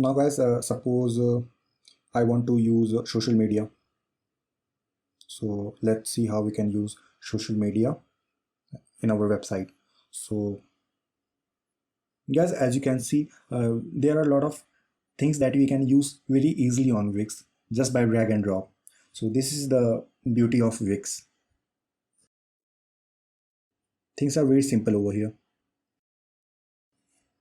Now guys, suppose I want to use social media. So let's see how we can use social media in our website. So guys, as you can see, there are a lot of things that we can use very easily on Wix just by drag and drop. So this is the beauty of Wix. Things are very simple over here.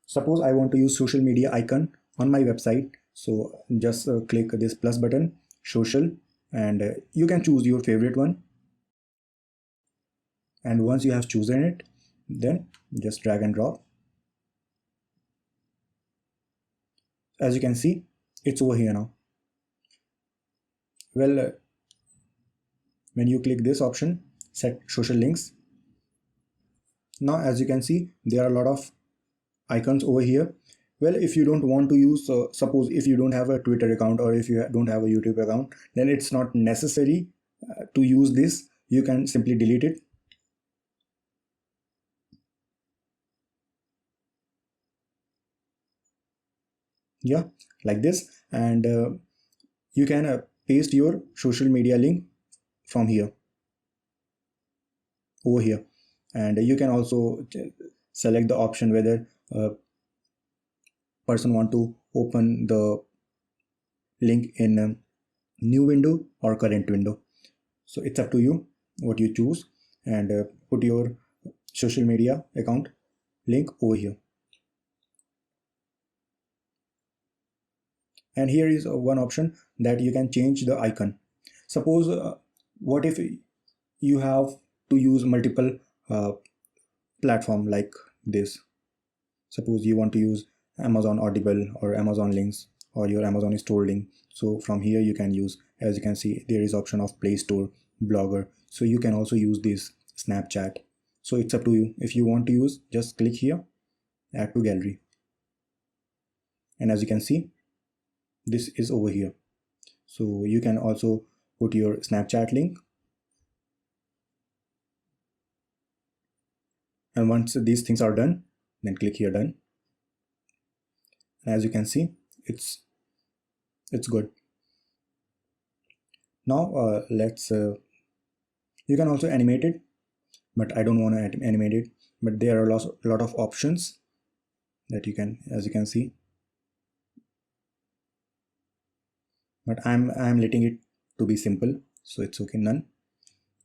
Suppose I want to use social media icon on my website. So just click this plus button, social, and you can choose your favorite one. And once you have chosen it, then just drag and drop. As you can see, it's over here now. Well, when you click this option, set social links. Now, as you can see, there are a lot of icons over here. Well, if you don't want to use, suppose if you don't have a Twitter account or if you don't have a YouTube account, then it's not necessary to use this. You can simply delete it. Yeah, like this. And you can paste your social media link from here over here. And you can also select the option whether person want to open the link in a new window or current window. So it's up to you what you choose, and put your social media account link over here. And here is one option that you can change the icon. Suppose what if you have to use multiple uh, platform like this. Suppose you want to use Amazon Audible or Amazon links or your Amazon store link. So from here you can use, as you can see, there is option of Play Store, Blogger. So you can also use this Snapchat. So it's up to you. If you want to use, just click here, add to gallery. And as you can see, this is over here. So you can also put your Snapchat link. And once these things are done, then click here done. And as you can see, it's good. Now let's you can also animate it, but I don't want to animate it. But there are a lot of options that you can, as you can see. But I'm letting it to be simple, so it's okay. None.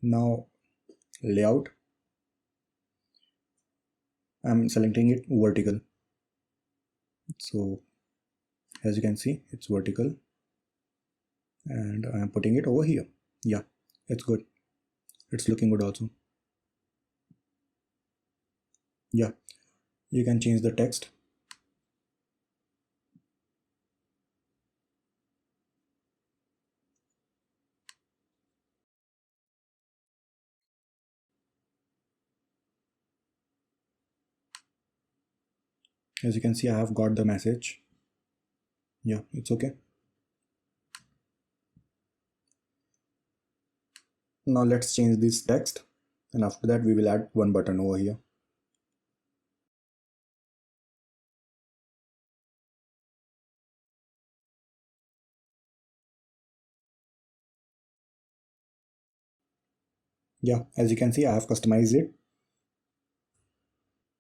Now layout, I'm selecting it vertical. So as you can see, it's vertical, and I'm putting it over here. Yeah, it's good. It's looking good also. Yeah, you can change the text. As you can see, I have got the message. Yeah, it's okay. Now let's change this text, and after that we will add one button over here. Yeah, as you can see, I have customized it.